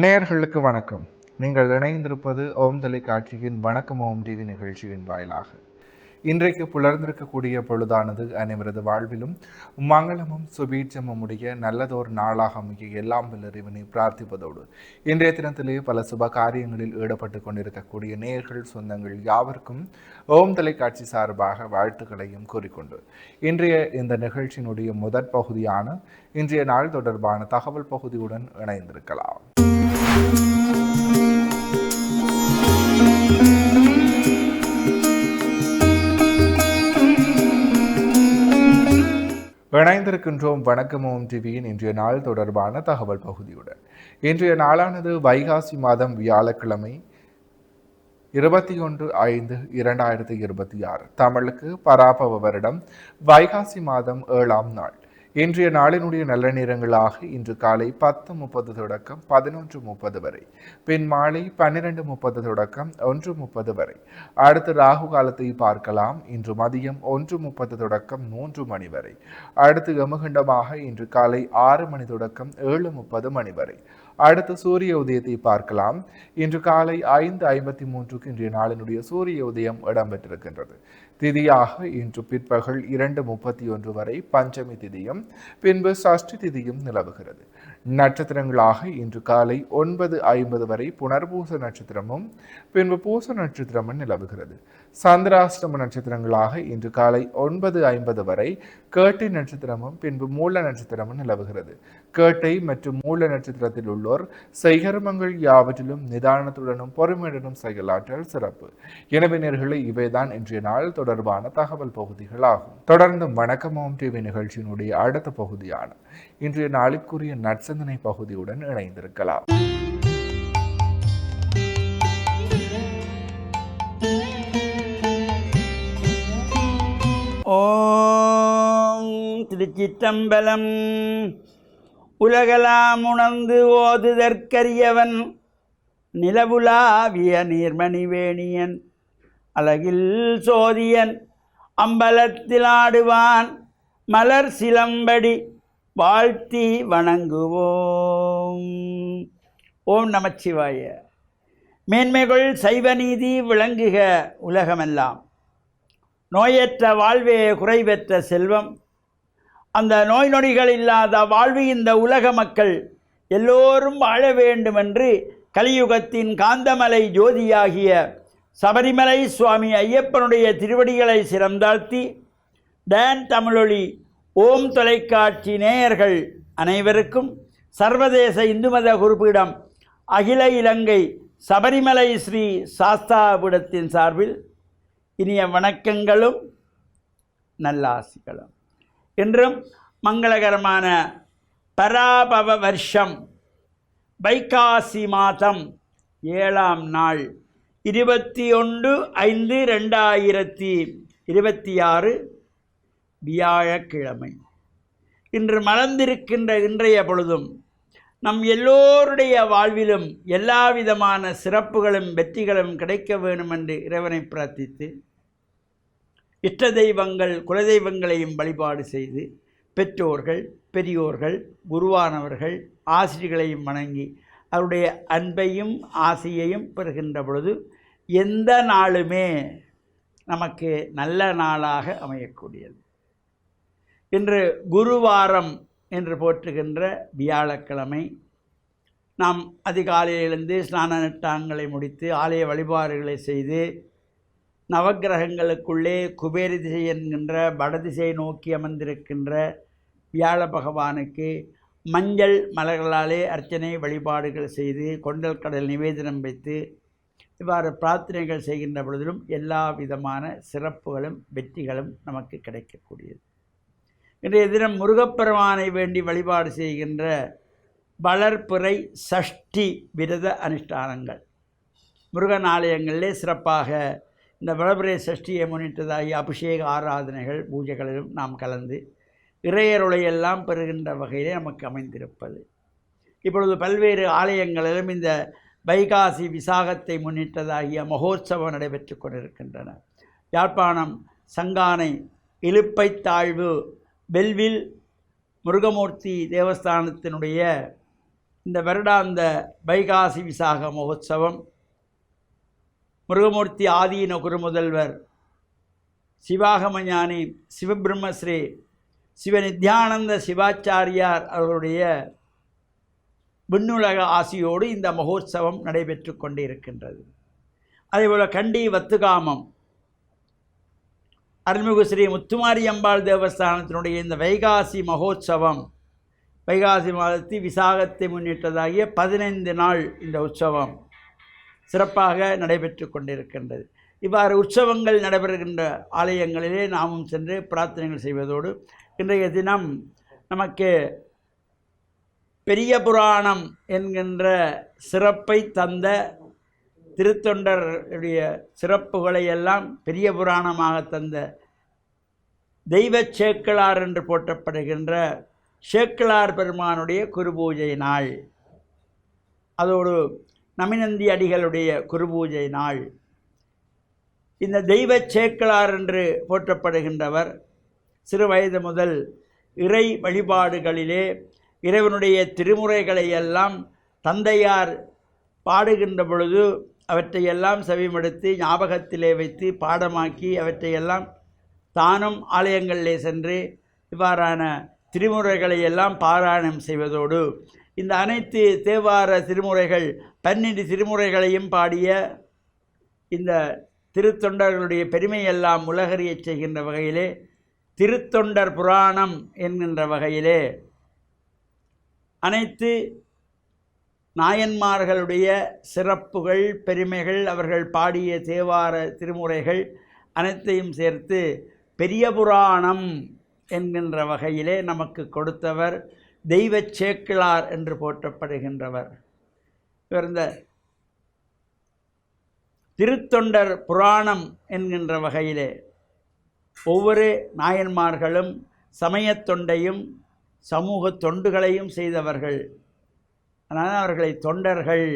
நேயர்களுக்கு வணக்கம். நீங்கள் இணைந்திருப்பது ஓம் தொலைக்காட்சியின் வணக்கம் ஓம் டிவி நிகழ்ச்சியின் வாயிலாக. இன்றைக்கு புலர்ந்திருக்கக்கூடிய பொழுதானது அனைவரது வாழ்விலும் மங்களமும் சுபீட்சமும் உடைய நல்லதோர் நாளாக அமைய எல்லாம் வல்ல இறைவனை பிரார்த்திப்பதோடு இன்றைய தினத்திலே பல சுப காரியங்களில் ஈடுபட்டு கொண்டிருக்கக்கூடிய நேயர்கள் சொந்தங்கள் யாவருக்கும் ஓம் தொலைக்காட்சி சார்பாக வாழ்த்துக்களையும் கூறிக்கொண்டு இன்றைய இந்த நிகழ்ச்சியினுடைய முதற் பகுதியான இன்றைய நாள் தொடர்பான தகவல் பகுதியுடன் இணைந்திருக்கலாம். இணைந்திருக்கின்றோம் வணக்கம் ஓம் டிவியின் இன்றைய நாள் தொடர்பான தகவல் பகுதியுடன். இன்றைய நாளானது வைகாசி மாதம் வியாழக்கிழமை 21/5/2026 தமிழுக்கு பராபவ வருடம் வைகாசி மாதம் 7ஆம் நாள். இன்றைய நாளினுடைய நல்ல நேரங்களாக இன்று காலை 10:30 தொடக்கம் 11:30 வரை, பின் மாலை 12:30 தொடக்கம் 1:30 வரை. அடுத்து ராகு காலத்தை பார்க்கலாம். இன்று மதியம் 1:30 தொடக்கம் 3 மணி வரை. அடுத்து யமகண்டமாக இன்று காலை 6 மணி தொடக்கம் 7:30 மணி வரை. அடுத்து சூரிய உதயத்தை பார்க்கலாம். இன்று காலை 5:53 இன்றைய நாளினுடைய சூரிய உதயம் இடம்பெற்றிருக்கின்றது. திதியாக இன்று பிற்பகல் 2:31 வரை பஞ்சமி திதியும் பின்பு சஷ்டி திதியும் நிலவுகிறது. நட்சத்திரங்களாக இன்று காலை 9:50 வரை புனர்பூச நட்சத்திரமும் பின்பு பூச நட்சத்திரமும் நிலவுகிறது. சந்திராஷ்டம நட்சத்திரங்களாக இன்று காலை 9:50 வரை கேட்டை நட்சத்திரமும் பின்பு மூல நட்சத்திரமும் நிலவுகிறது. கேட்டை மற்றும் மூல நட்சத்திரத்தில் உள்ளோர் செய்கர்மங்கள் யாவற்றிலும் நிதானத்துடனும் பொறுமையுடனும் செயலாற்றல் சிறப்பு. எனவே நேயர்களே, இவைதான் இன்றைய நாள் தொடர்பான தகவல் பகுதிகளாகும். தொடர்ந்து வணக்கம் ஓம் டிவி நிகழ்ச்சியினுடைய அடுத்த பகுதியான இன்றைய நாளுக்குரிய நற்சிந்தனை பகுதியுடன் இணைந்திருக்கலாம். ஓம் திருச்சிற்றம்பலம். உலகலாம் உணர்ந்து ஓதுதற்கரியவன் நிலவுலாவிய நீர்மணிவேணியன் அழகில் சோதியன் அம்பலத்தில் ஆடுவான் மலர் சிலம்படி வாழ்த்தி வணங்குவோம். ஓம் நமச்சிவாய. மேன்மைகள் சைவநீதி விளங்குக உலகமெல்லாம். நோயற்ற வாழ்வே குறைவற்ற செல்வம். அந்த நோய் நொடிகள் இல்லாத வாழ்வு இந்த உலக மக்கள் எல்லோரும் வாழ வேண்டுமென்று கலியுகத்தின் காந்தமலை ஜோதியாகிய சபரிமலை சுவாமி ஐயப்பனுடைய திருவடிகளை சிறந்தாழ்த்தி டான் தமிழொலி ஓம் தொலைக்காட்சி நேயர்கள் அனைவருக்கும் சர்வதேச இந்து மத குறிப்பீடம் அகில இலங்கை சபரிமலை ஸ்ரீ சாஸ்தாபீடத்தின் சார்பில் இனிய வணக்கங்களும் நல்லாசிகளும். இன்றும் மங்களகரமான பராபவ வருஷம் வைகாசி மாதம் 7ஆம் நாள் 21/5/2026 வியாழக்கிழமை. இன்று மலர்ந்திருக்கின்ற இன்றைய பொழுதும் நம் எல்லோருடைய வாழ்விலும் எல்லா விதமான சிறப்புகளும் வெற்றிகளும் கிடைக்க வேண்டும் என்று இறைவனை பிரார்த்தித்து இஷ்ட தெய்வங்கள் குலதெய்வங்களையும் வழிபாடு செய்து பெற்றோர்கள் பெரியோர்கள் குருவானவர்கள் ஆசிரியர்களையும் வணங்கி அவருடைய அன்பையும் ஆசையையும் பெறுகின்ற பொழுது எந்த நாளுமே நமக்கு நல்ல நாளாக அமையக்கூடியது. இன்று குருவாரம் என்று போற்றுகின்ற வியாழக்கிழமை. நாம் அதிகாலையிலிருந்து ஸ்நான நட்டாங்களை முடித்து ஆலய வழிபாடுகளை செய்து நவக்கிரகங்களுக்குள்ளே குபேர திசை என்கின்ற வடதிசை நோக்கி அமர்ந்திருக்கின்ற வியாழ பகவானுக்கு மஞ்சள் மலர்களாலே அர்ச்சனை வழிபாடுகள் செய்து கொண்டல் கடல் நிவேதனம் வைத்து இவ்வாறு பிரார்த்தனைகள் செய்கின்ற பொழுதிலும் எல்லா விதமான சிறப்புகளும் வெற்றிகளும் நமக்கு கிடைக்கக்கூடியது. இன்றைய தினம் முருகப்பெருமானை வேண்டி வழிபாடு செய்கின்ற வளர்பிறை சஷ்டி விரத அனுஷ்டானங்கள். முருகன் ஆலயங்களிலே சிறப்பாக இந்த வளர்பிறை சஷ்டியை முன்னிட்டதாகிய அபிஷேக ஆராதனைகள் பூஜைகளிலும் நாம் கலந்து இறையருளையெல்லாம் பெறுகின்ற வகையிலே நமக்கு அமைந்திருப்பது. இப்பொழுது பல்வேறு ஆலயங்களிலும் இந்த வைகாசி விசாகத்தை முன்னிட்டதாகிய மகோத்சவம் நடைபெற்று கொண்டிருக்கின்றன. யாழ்ப்பாணம் சங்கானை இலுப்பை தாழ்வு பெல்வில் முருகமூர்த்தி தேவஸ்தானத்தினுடைய இந்த வருடாந்த வைகாசி விசாக மகோத்சவம் முருகமூர்த்தி ஆதீன குருமுதல்வர் சிவாகமஞானி சிவபிரம்மஸ்ரீ சிவநித்யானந்த சிவாச்சாரியார் அவர்களுடைய விண்ணுலக ஆசியோடு இந்த மகோத்சவம் நடைபெற்று கொண்டிருக்கின்றது. அதேபோல் கண்டி வத்துகாமம் அருள்மிகு ஸ்ரீ முத்துமாரி அம்பாள் தேவஸ்தானத்தினுடைய இந்த வைகாசி மகோத்சவம் வைகாசி மாதத்து விசாகத்தை முன்னிட்டதாகிய 15 நாள் இந்த உற்சவம் சிறப்பாக நடைபெற்று கொண்டிருக்கின்றது. இவ்வாறு உற்சவங்கள் நடைபெறுகின்ற ஆலயங்களிலே நாமும் சென்று பிரார்த்தனைகள் செய்வதோடு இன்றைய தினம் நமக்கு பெரிய புராணம் என்கின்ற சிறப்பை தந்த திருத்தொண்டருடைய சிறப்புகளை எல்லாம் பெரிய புராணமாக தந்த தெய்வ சேக்கிழார் என்று போற்றப்படுகின்ற சேக்கிழார் பெருமானுடைய குருபூஜை நாள், அதோடு நமினந்தி அடிகளுடைய குருபூஜை நாள். இந்த தெய்வ சேக்கிழார் என்று போற்றப்படுகின்றவர் சிறு வயது முதல் இறை வழிபாடுகளிலே இறைவனுடைய திருமுறைகளை எல்லாம் தந்தையார் பாடுகின்ற பொழுது அவற்றையெல்லாம் செவிமடுத்து ஞாபகத்திலே வைத்து பாடமாக்கி அவற்றையெல்லாம் தானும் ஆலயங்களிலே சென்று இவ்வாறான திருமுறைகளை எல்லாம் பாராயணம் செய்வதோடு இந்த அனைத்து தேவார திருமுறைகள் 12 திருமுறைகளையும் பாடிய இந்த திருத்தொண்டர்களுடைய பெருமையெல்லாம் உலகறியச் செய்கின்ற வகையிலே திருத்தொண்டர் புராணம் என்கின்ற வகையிலே அனைத்து நாயன்மார்களுடைய சிறப்புகள் பெருமைகள் அவர்கள் பாடிய தேவார திருமுறைகள் அனைத்தையும் சேர்த்து பெரிய புராணம் என்கின்ற வகையிலே நமக்கு கொடுத்தவர் தெய்வ சேக்கிழார் என்று போற்றப்படுகின்றவர். இவர் இந்த திருத்தொண்டர் புராணம் என்கின்ற வகையிலே ஒவ்வொரு நாயன்மார்களும் சமயத் தொண்டையும் சமூக தொண்டுகளையும் செய்தவர்கள். அதனால் அவர்களை தொண்டர்கள்,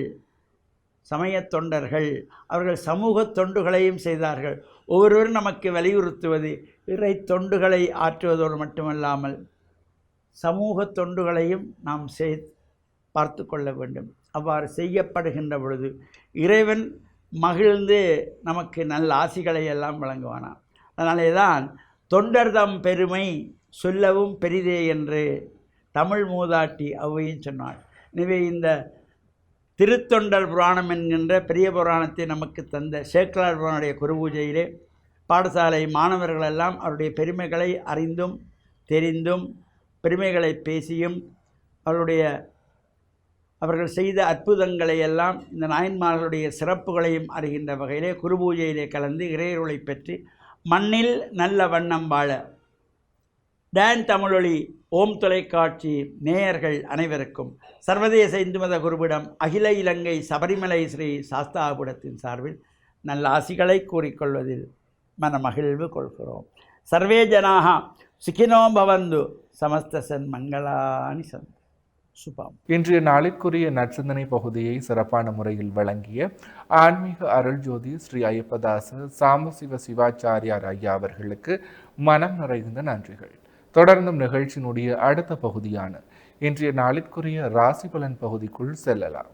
சமயத் தொண்டர்கள். அவர்கள் சமூக தொண்டுகளையும் செய்தார்கள். ஒவ்வொருவரும் நமக்கு வலியுறுத்துவது இறை தொண்டுகளை ஆற்றுவதோடு மட்டுமல்லாமல் சமூக தொண்டுகளையும் நாம் பார்த்து கொள்ள வேண்டும். அவ்வாறு செய்யப்படுகின்ற பொழுது இறைவன் மகிழ்ந்து நமக்கு நல்ல ஆசிகளை எல்லாம் வழங்குவானாம். அதனாலே தான் தொண்டர்தம் பெருமை சொல்லவும் பெரிதே என்று தமிழ் மூதாட்டி ஔவையும் சொன்னாள். எனவே இந்த திருத்தொண்டர் புராணம் என்கின்ற பெரிய புராணத்தை நமக்கு தந்த சேக்கிழார் புரானுடைய குருபூஜையிலே பாடசாலை மாணவர்களெல்லாம் அவருடைய பெருமைகளை அறிந்தும் தெரிந்தும் பெருமைகளை பேசியும் அவர்கள் செய்த அற்புதங்களை எல்லாம் இந்த நாயன்மார்களுடைய சிறப்புகளையும் அறிகின்ற வகையிலே குருபூஜையிலே கலந்து இறையருளை பெற்று மண்ணில் நல்ல வண்ணம் வாழ டான் தமிழொலி ஓம் தொலைக்காட்சி நேயர்கள் அனைவருக்கும் சர்வதேச இந்து மத குருவிடம் அகில இலங்கை சபரிமலை ஸ்ரீ சாஸ்தாபுடத்தின் சார்பில் நல்ல ஆசிகளை கூறிக்கொள்வதில் மனமகிழ்வு கொள்கிறோம். சர்வே ஜனாக சுகினோ பவந்து சமஸ்த சன் மங்களானி சந்த் சுபம். இன்றைய நாளிற்குரிய நற்சிந்தனை பகுதியை சிறப்பான முறையில் வழங்கிய ஆன்மீக அருள்ஜோதி ஸ்ரீ ஐயப்பதாச சாம்பசிவ சிவாச்சாரியார் ஐயா அவர்களுக்கு மனம் நிறைந்த நன்றிகள். தொடர்ந்தும் நிகழ்ச்சியினுடைய அடுத்த பகுதியான இன்றைய நாளிற்குரிய ராசி பலன் பகுதிக்குள் செல்லலாம்.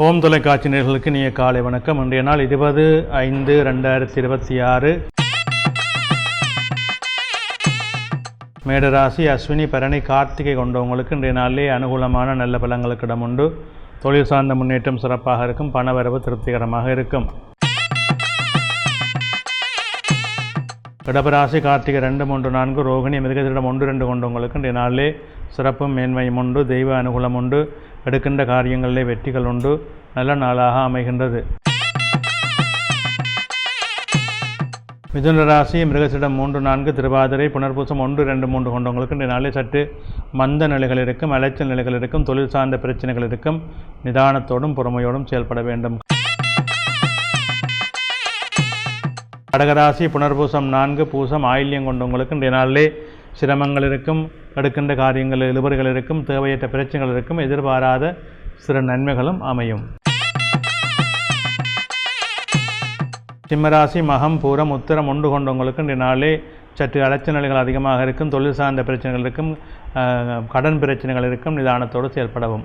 ஓம் தொலைக்காட்சி நேயர்களுக்கு இனிய காலை வணக்கம். இன்றைய நாள் 20/5/2026 மேடராசி அஸ்வினி பரணி கார்த்திகை கொண்டவங்களுக்கு இன்றைய நாளிலே அனுகூலமான நல்ல பலங்களுக்கு இடம் உண்டு. தொழில் சார்ந்த முன்னேற்றம் சிறப்பாக இருக்கும். பணவரவு திருப்திகரமாக இருக்கும். கடபராசி கார்த்திகை 2, 3, 4 ரோகிணி மிருகத்திடம் 1, 2 கொண்டவங்களுக்கு இன்றைய நாளிலே சிறப்பும் மேன்மையும் உண்டு. தெய்வ அனுகூலம் உண்டு. எடுக்கின்ற காரியங்களிலே வெற்றிகள் உண்டு. நல்ல நாளாக அமைகின்றது. மிதுன ராசி மிருகசிடம் 3, 4 திருவாதிரை புனர்பூசம் 1, 2, 3 கொண்டவங்களுக்கு இந்த நாளே சற்று மந்த நிலைகள் இருக்கும், அலைச்சல் நிலைகள் இருக்கும், தொழில் சார்ந்த பிரச்சனைகள் இருக்கும். நிதானத்தோடும் பொறுமையோடும் செயல்பட வேண்டும். கடகராசி புனர்பூசம் 4, பூசம் ஆயில்யம் கொண்டவங்களுக்கு இன்றைய நாளிலே சிரமங்கள் இருக்கும், எடுக்கின்ற காரியங்கள் இழுபறிகள் இருக்கும், தேவையற்ற பிரச்சனைகள் இருக்கும், எதிர்பாராத சிறு நன்மைகளும் அமையும். சிம்மராசி மகம் பூரம் உத்திரம் 1 கொண்டவங்களுக்கு இன்றைய நாளே சற்று அலைச்சல் நிலைகள் அதிகமாக இருக்கும், தொழில் சார்ந்த பிரச்சனைகள் இருக்கும், கடன் பிரச்சனைகள் இருக்கும். நிதானத்தோடு செயல்படவும்.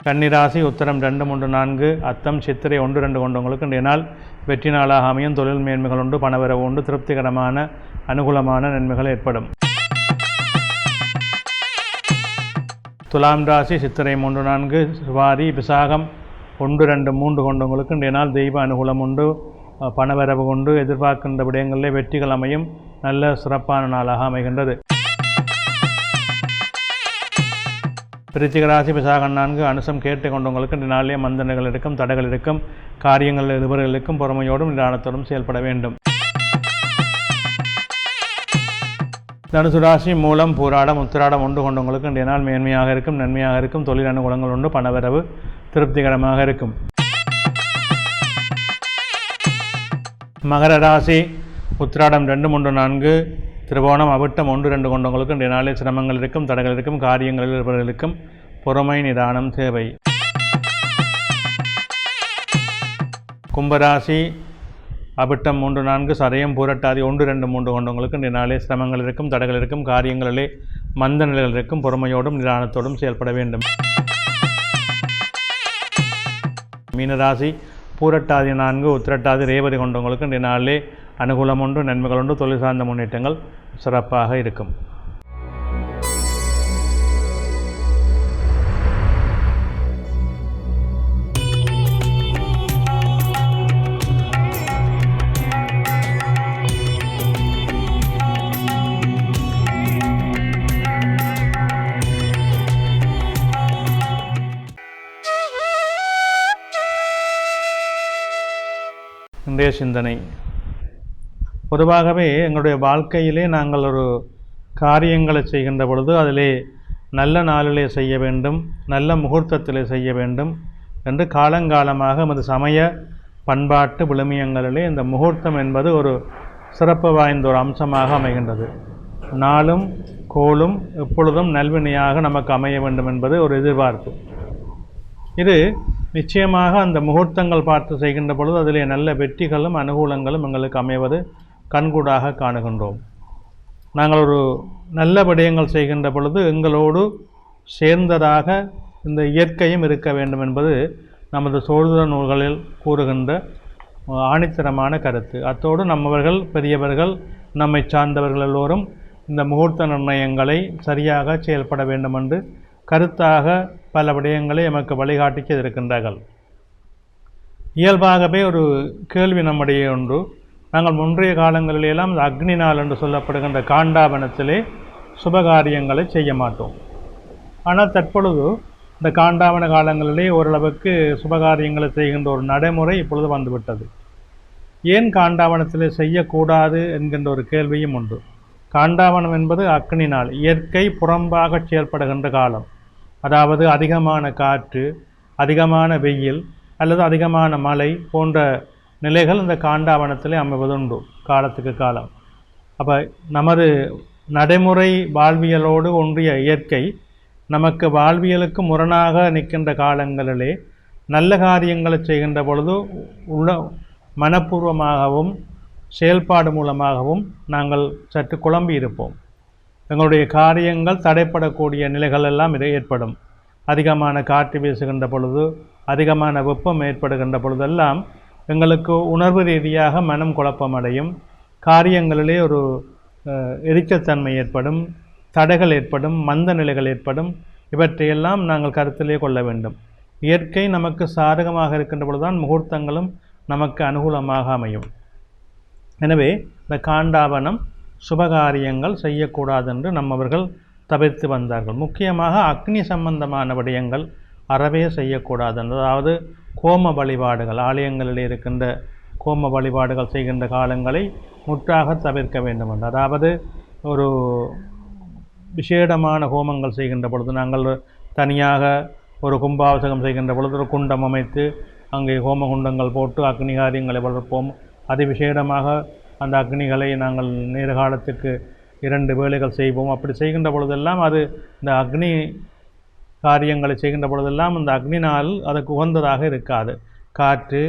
கன்னிராசி உத்திரம் 2, 3, 4 அத்தம் சித்திரை 1, 2 கொண்டவங்களுக்கு இன்றைய நாள் வெற்றி நாளாக அமையும். தொழில் மேன்மைகள் உண்டு, பணவரவு உண்டு, திருப்திகரமான அனுகூலமான நன்மைகள் ஏற்படும். துலாம் ராசி சித்திரை 3, 4 சுவாதி விசாகம் 1, 2, 3 கொண்டவங்களுக்கு இன்றைய நாள் தெய்வ அனுகூலம் உண்டு, பணவரவு உண்டு, எதிர்பார்க்கின்ற விடயங்களிலே வெற்றிகள் அமையும். நல்ல சிறப்பான நாளாக அமைகின்றது. விருச்சிக ராசி விசாகம் 4 அனுசம் கேட்டு கொண்டவங்களுக்கு இன்றைய நாளிலே மந்தனைகள் இருக்கும், தடைகள் இருக்கும், காரியங்கள் இழுபறிகள் இருக்கும். பொறுமையோடும் நிதானத்தோடும் செயல்பட வேண்டும். தனுசு ராசி மூலம் பூராடம் உத்திராடம் 1 கொண்டவங்களுக்கு இன்றைய நாள் மேன்மையாக இருக்கும், நன்மையாக இருக்கும், தொழில் அனுகூலங்கள் உண்டு, பணவரவு திருப்திகரமாக இருக்கும். மகர ராசி உத்திராடம் 2, 3, 4 திருவோணம் அவிட்டம் 1, 2 கொண்டவங்களுக்கு இன்றைய நாளில் சிரமங்கள் இருக்கும், தடைகள் இருக்கும், காரியங்களில் இருப்பவர்களுக்கும் பொறுமை நிதானம் தேவை. கும்பராசி அவிட்டம் 3, 4 சதயம் பூரட்டாதி 1, 2, 3 கொண்டவங்களுக்கு இன்றைய நாளில் சிரமங்கள் இருக்கும், தடைகள் இருக்கும், காரியங்களிலே மந்த நிலைகள் இருக்கும். பொறுமையோடும் நிதானத்தோடும் செயல்பட வேண்டும். மீனராசி பூரட்டாதி 4 உத்திரட்டாதி ரேவதி கொண்டவங்களுக்கு இன்றைய நாளிலே அனுகூலம் உண்டு, நன்மைகள் உண்டு, தொழில் சார்ந்த முன்னேற்றங்கள் சிறப்பாக இருக்கும். இன்றைய சிந்தனை. பொதுவாகவே எங்களுடைய வாழ்க்கையிலே நாங்கள் ஒரு காரியங்களை செய்கின்ற பொழுது அதிலே நல்ல நாளிலே செய்ய வேண்டும், நல்ல முகூர்த்தத்திலே செய்ய வேண்டும் என்று காலங்காலமாக நமது சமய பண்பாட்டு விழுமியங்களிலே இந்த முகூர்த்தம் என்பது ஒரு சிறப்பு வாய்ந்த ஒரு அம்சமாக அமைகின்றது. நாளும் கோளும் எப்பொழுதும் நல்வினையாக நமக்கு அமைய வேண்டும் என்பது ஒரு எதிர்பார்ப்பு. இது நிச்சயமாக அந்த முகூர்த்தங்கள் பார்த்து செய்கின்ற பொழுது அதிலே நல்ல வெற்றிகளும் அனுகூலங்களும் எங்களுக்கு அமைவது கண்கூடாக காணுகின்றோம். நாங்கள் ஒரு நல்ல விடயங்கள் செய்கின்ற பொழுது எங்களோடு சேர்ந்ததாக இந்த இயற்கையும் இருக்க வேண்டும் என்பது நமது சோதர நூல்களில் கூறுகின்ற ஆணித்தரமான கருத்து. அத்தோடு நம்மவர்கள் பெரியவர்கள் நம்மை சார்ந்தவர்கள் எல்லோரும் இந்த முகூர்த்த நிர்ணயங்களை சரியாக செயல்பட வேண்டும் என்று கருத்தாக பல விடயங்களை எமக்கு வழிகாட்டிக்க இருக்கின்றார்கள். இயல்பாகவே ஒரு கேள்வி நம்முடைய ஒன்று, நாங்கள் முன்றைய காலங்களிலெல்லாம் இந்த அக்னி நாள் என்று சொல்லப்படுகின்ற காண்டாவனத்திலே சுபகாரியங்களை செய்ய மாட்டோம். ஆனால் தற்பொழுது இந்த காண்டாவன காலங்களிலே ஓரளவுக்கு சுபகாரியங்களை செய்கின்ற ஒரு நடைமுறை இப்பொழுது வந்துவிட்டது. ஏன் காண்டாவனத்திலே செய்யக்கூடாது என்கின்ற ஒரு கேள்வியும் உண்டு. காண்டாவனம் என்பது அக்னி நாள், இயற்கை புறம்பாக செயல்படுகின்ற காலம். அதாவது அதிகமான காற்று, அதிகமான வெயில் அல்லது அதிகமான மழை போன்ற நிலைகள் இந்த காண்டாவனத்திலே அமைவதுண்டு காலத்துக்கு காலம். அப்போ நமது நடைமுறை வாழ்வியலோடு ஒன்றிய இயற்கை நமக்கு வாழ்வியலுக்கு முரணாக நிற்கின்ற காலங்களிலே நல்ல காரியங்களை செய்கின்ற பொழுது மனப்பூர்வமாகவும் செயல்பாடு மூலமாகவும் நாங்கள் சற்று குழம்பி இருப்போம். எங்களுடைய காரியங்கள் தடைப்படக்கூடிய நிலைகள் எல்லாம் ஏற்படும். அதிகமான காற்று வீசுகின்ற பொழுது, அதிகமான வெப்பம் ஏற்படுகின்ற பொழுதெல்லாம் எங்களுக்கு உணர்வு ரீதியாக மனம் குழப்பமடையும், காரியங்களிலே ஒரு எரிச்சத்தன்மை ஏற்படும், தடைகள் ஏற்படும், மந்த நிலைகள் ஏற்படும். இவற்றையெல்லாம் நாங்கள் கருத்திலே கொள்ள வேண்டும். இயற்கை நமக்கு சாதகமாக இருக்கின்ற பொழுதுதான் முகூர்த்தங்களும் நமக்கு அனுகூலமாக அமையும். எனவே இந்த காண்டாவனம் சுபகாரியங்கள் செய்யக்கூடாது என்று நம்மவர்கள் தவிர்த்து வந்தார்கள். முக்கியமாக அக்னி சம்பந்தமான விடயங்கள், அறவே செய்யக்கூடாது. அதாவது கோம வழிபாடுகள், ஆலயங்களில் இருக்கின்ற கோம வழிபாடுகள் செய்கின்ற காலங்களை முற்றாக தவிர்க்க வேண்டும் என்று. அதாவது ஒரு விசேடமான ஹோமங்கள் செய்கின்ற பொழுது, நாங்கள் தனியாக ஒரு கும்பாபிஷேகம் செய்கின்ற பொழுது ஒரு குண்டம் அமைத்து அங்கே ஹோம குண்டங்கள் போட்டு அக்னி காரியங்களை வளர்ப்போம். அதிவிசேடமாக அந்த அக்னிகளை நாங்கள் நேர காலத்துக்கு 2 வேளைகள் செய்வோம். அப்படி செய்கின்ற பொழுதெல்லாம் அது இந்த அக்னி காரியங்களை செய்கின்ற பொழுதெல்லாம் அந்த அக்னினால் அதுக்கு உகந்ததாக இருக்காது. காற்று,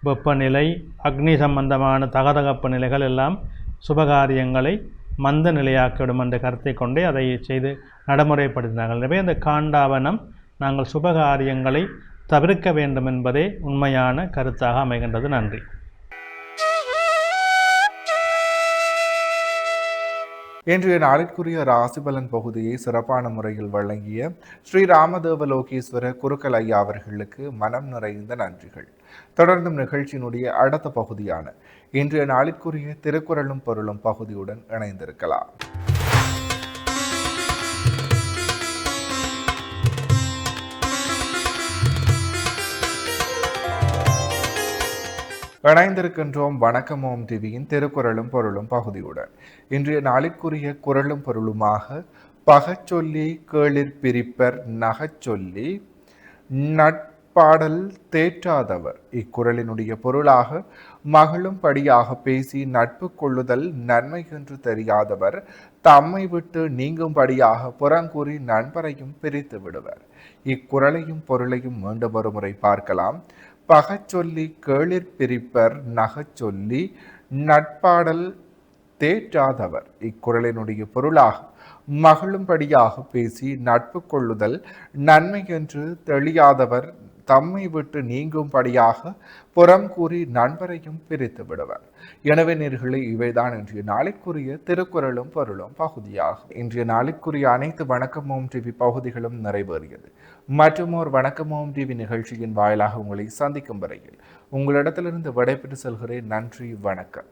வெப்பநிலை, அக்னி சம்பந்தமான தகதகப்பு நிலைகள் எல்லாம் சுபகாரியங்களை மந்த நிலையாக்கிவிடும் என்ற கருத்தை கொண்டே அதை செய்து நடைமுறைப்படுத்தினார்கள். எனவே அந்த காண்டாவனம் நாங்கள் சுபகாரியங்களை தவிர்க்க வேண்டும் என்பதே உண்மையான கருத்தாக அமைகின்றது. நன்றி. இன்றைய நாளிற்குரிய ராசிபலன் பகுதியை சிறப்பான முறையில் வழங்கிய ஸ்ரீ ராமதேவலோகேஸ்வர குருக்கள் ஐயா அவர்களுக்கு மனம் நிறைந்த நன்றிகள். தொடர்ந்தும் நிகழ்ச்சியினுடைய அடுத்த பகுதியான இன்றைய நாளிற்குரிய திருக்குறளும் பொருளும் பகுதியுடன் இணைந்திருக்கலாம். இணைந்திருக்கின்றோம் வணக்கம் ஓம் டிவியின் திருக்குறளும் பொருளும் பகுதியுடன். இன்றைய நாளிற்குரிய குறளும் பொருளுமாக பகச்சொல்லி கேளிர் பிரிப்பர் நகச்சொல்லி நட்பாடல் தேற்றாதவர். இக்குறளினுடைய பொருளாக மகளும் படியாக பேசி நட்பு கொள்ளுதல் நன்மை என்று தெரியாதவர் தம்மை விட்டு நீங்கும்படியாக புறங்கூறி நண்பரையும் பிரித்து விடுவர். இக்குறளையும் பொருளையும் மீண்டும் ஒரு முறை பார்க்கலாம். பகச்சொல்லி கேளிர் பிரிப்பர் நகச்சொல்லி நட்பாடல் தேற்றாதவர். இக்குறளினுடைய பொருளாக மகளும்படியாக பேசி நட்பு கொள்ளுதல் நன்மை என்று தெளியாதவர் தம்மை விட்டு நீங்கும்படியாக புறம் கூறி நண்பரையும் பிரித்து விடுவர். எனவே நேர்களே, இவைதான் இன்றைய நாளைக்குரிய திருக்குறளும் பொருளும் பகுதியாகும். இன்றைய நாளைக்குரிய அனைத்து வணக்கம் ஓம் டிவி பகுதிகளும் நிறைவேறியது. மற்றும் ஒரு வணக்கம் ஓம் டிவி நிகழ்ச்சியின் வாயிலாக உங்களை சந்திக்கும் வரையில் உங்களிடத்திலிருந்து விடைபெற்று செல்கிறேன். நன்றி, வணக்கம்.